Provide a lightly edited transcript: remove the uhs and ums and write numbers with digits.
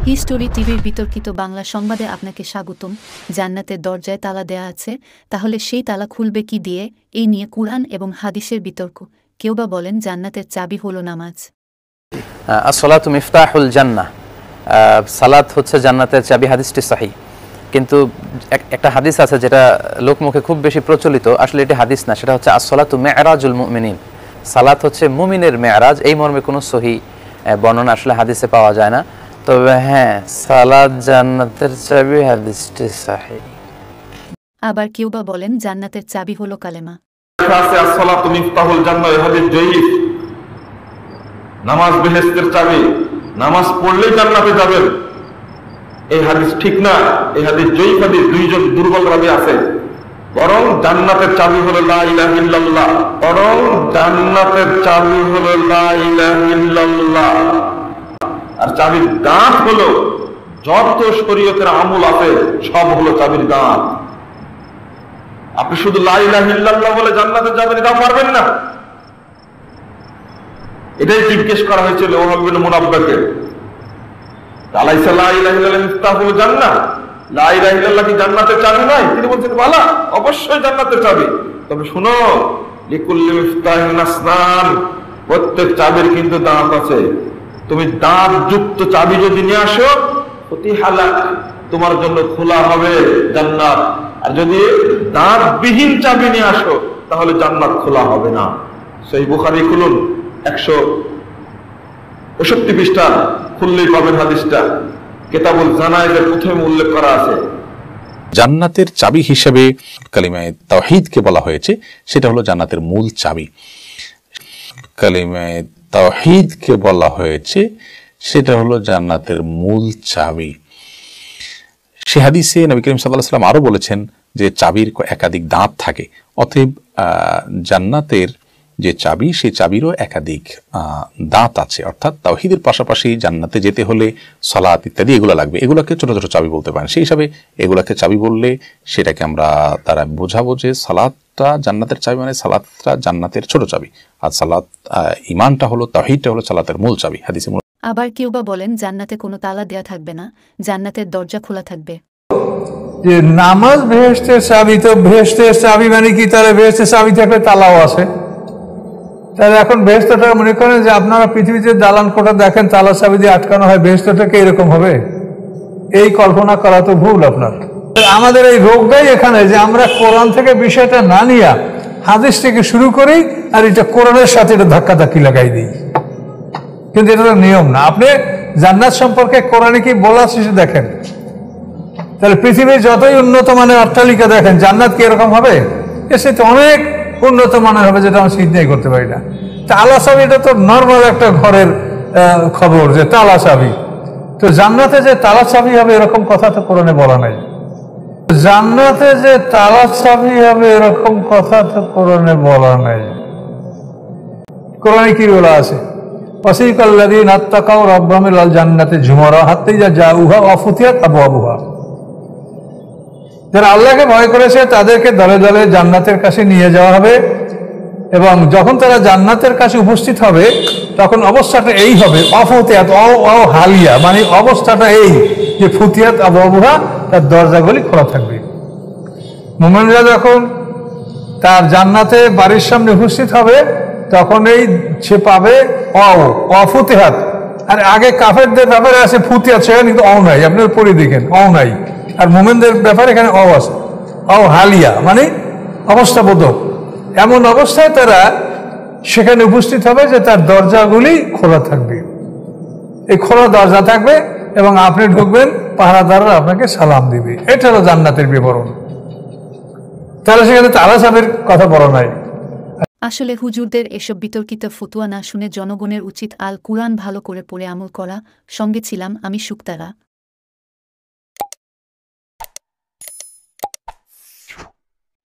History টিভির বিতর্কিত বাংলা সংবাদে আপনাকে স্বাগতম। জান্নাতের দরজায় তালা দেয়া আছে, তাহলে সেই তালা খুলবে কি দিয়ে? এই নিয়ে কুরআন এবং হাদিসের বিতর্ক। কেউ বা বলেন জান্নাতের চাবি হলো নামাজ। আসসালাতু মিফতাহুল জান্নাহ, সালাত হচ্ছে জান্নাতের চাবি, হাদিসটি সহিহ। কিন্তু একটা হাদিস আছে যেটা লোকমুখে খুব বেশি প্রচলিত, আসলে এটি হাদিস না, সেটা হচ্ছে আসসালাতু মি'রাজুল মুমিনিন, সালাত হচ্ছে মুমিনের মে'রাজ। এই মর্মে কোনো সহিহ বর্ণনা আসলে হাদিসে পাওয়া যায় না। তবে হ্যাঁ, সালাত জান্নাতের চাবি, হাদিসটি সহিহ। আবার কেউ বা বলেন জান্নাতের চাবি হলো কালেমা। আসসালাতু মিফতাহুল জান্নাহ, এই হাদিস জয়ীফ। নামাজ বেহেশতের চাবি, নামাজ পড়লেই জান্নাতে যাবেন, এই হাদিস ঠিক না, এই হাদিস জয়ীফ হাদিস, দুইজন দুর্বল রাবী আছে। বরং জান্নাতের চাবি হলো লা ইলাহা ইল্লাল্লাহ, বরং জান্নাতের চাবি হলো লা ইলাহা ইল্লাল্লাহ। আর চাবির গাঁট হলো যত শরীয়তের আমল আছে সব হলো চাবির গাঁট। আপনি শুধু লা ইলাহা ইল্লাল্লাহ বলে জান্নাতে যাবেন, এটা পারবেন না। এটাই জিজ্ঞেস করা হয়েছিল ওহাব বিন মুনাব্বাহকে, আলাইসা লা ইলাহা ইল্লাল্লাহ মিফতাহুল জান্নাহ, লা ইলাহা ইল্লাল্লাহ কি জান্নাতের চাবি নয়? তিনি বলছেন বালা, অবশ্যই জান্নাতের চাবি। তবে শুনো, লিকুল্লি মিফতাহিন আসনান, প্রত্যেক চাবির কিন্তু দাঁত আছে। তুমি দাঁত যুক্ত চাবি যদি নিয়ে আসো, ফতিহালাক, তোমার জন্য খোলা হবে জান্নাত। আর যদি দাঁতবিহীন চাবি নিয়ে আসো, তাহলে জান্নাত খোলা হবে না। সেই বুখারী খুলুন, 165 পৃষ্ঠা খুললেই পাবেন হাদিসটা। কিতাবুল জানায়েজের প্রথমে উল্লেখ করা আছে। জান্নাতের চাবি হিসেবে কালিমায়ে তাওহীদকে বলা হয়েছে, সেটা হলো জান্নাতের মূল চাবি। কালিমায়ে তাওহীদকে বলা হয়েছে, সেটা হলো জান্নাতের মূল চাবি। সে হাদিসে নবী করিম সাল্লাল্লাহু আলাইহি ওয়াসাল্লাম আরো বলেছেন যে চাবির একাধিক দাঁত থাকে, অতএব জান্নাতের যে চাবি, সেই চাবিরও একাধিক দাঁত আছে। অর্থাৎ তাওহীদের পাশাপাশি জান্নাতে যেতে হলে সালাত ইত্যাদি এগুলো লাগবে, এগুলোকে ছোট ছোট চাবি বলতে পারেন। সেই হিসাবে এগুলাকে চাবি বললে সেটাকে আমরা তারা বোঝাবো যে সালাতটা জান্নাতের চাবি, মানে সালাতটা জান্নাতের ছোট চাবি, আর সালাত ঈমানটা হলো, তাওহীদটা হলো সালাতের মূল চাবি। হাদিসে আবার কেউ বা বলেন জান্নাতে কোনো তালা দেয়া থাকবে না, জান্নাতের দরজা খোলা থাকবে। যে নামাজ বেহেশতের চাবি, তো বেহেশতের চাবি মানে কি? তাহলে বেহেশতের চাবি থাকলে তালাও আছে। তাহলে এখন বেহেশতটা মনে করেন যে আপনারা পৃথিবীতে দালান কোঠা দেখেন তালা চাবি দিয়ে আটকানো হয়, বেহেশতটাকে এরকম হবে? এই কল্পনা করা তো ভুল আপনার। আমাদের এই রোগটাই এখানে যে আমরা কোরআন থেকে বিষয়টা না নিয়ে হাদিস থেকে শুরু করি, আর এটা কোরআনের সাথে এটা ধাক্কাধাক্কি লাগাই দিই। কিন্তু এটা তো নিয়ম না। আপনি জান্নাত সম্পর্কে কোরআনে কি বলা আছে দেখেন, তাহলে পৃথিবীর যতই উন্নত মানের অট্টালিকা দেখেন, জান্নাত কি এরকম হবে? এর সাথে অনেক উন্নত মানের হবে, যেটা আমরা চিন্তাই করতে পারি না। তালা চাবি, এটা তো নর্মাল একটা ঘরের খবর যে তালা চাবি। তো জান্নাতে যে তালা চাবি হবে এরকম কথা তো কোরআনে বলা নাই। জান্নাতে যে তালা চাবি হবে এরকম কথা তো কোরআনে বলা নাই। কোরআনে কি বলা আছে? ওয়াসিকাল্লাযীনা আত্তাকাউ রাব্বাহুম ইলাল জান্নাতি যুমারা হাত্তা ইযা জাউহা ওয়া ফুতিহাত আবওয়াবুহা। যারা আল্লাহকে ভয় করেছে তাদেরকে দলে দলে জান্নাতের কাছে নিয়ে যাওয়া হবে, এবং যখন তারা জান্নাতের কাছে উপস্থিত হবে তখন অবস্থাটা এই হবে, অফুতিয়াত ও হালিয়া, মানে অবস্থাটা এই যে ফুতিয়াত আবওয়াবুহা, তার দরজাগুলি খোলা থাকবে। মুমিনরা যখন তার জান্নাতে বাড়ির সামনে উপস্থিত হবে তখন এই সে পাবে অফুতিয়াত। আর আগে কাফেরদের ব্যাপারে আছে ফুতিয়াত, সেখানে কিন্তু নাই, আপনার পড়ে দেখেন নাই। আর মুমিনদের ব্যাপারে এখানে আছে হালিয়া, মানে অবস্থাবোধক। এমন অবস্থায় তারা সেখানে উপস্থিত হবে যে তার দরজাগুলি খোলা থাকবে, এই খোলা দরজা থাকবে, এবং আপনি ঢুকবেন, পাহারাদাররা আপনাকে সালাম দিবে। এটা হলো জান্নাতের বিবরণ। তাহলে সেখানে তালা চাবির কথা বলা নাই। আসলে হুজুরদের এসব বিতর্কিত ফতুয়া না শুনে জনগণের উচিত আল কুরআন ভালো করে পড়ে আমল করা। সঙ্গে ছিলাম আমি শুক্তারা।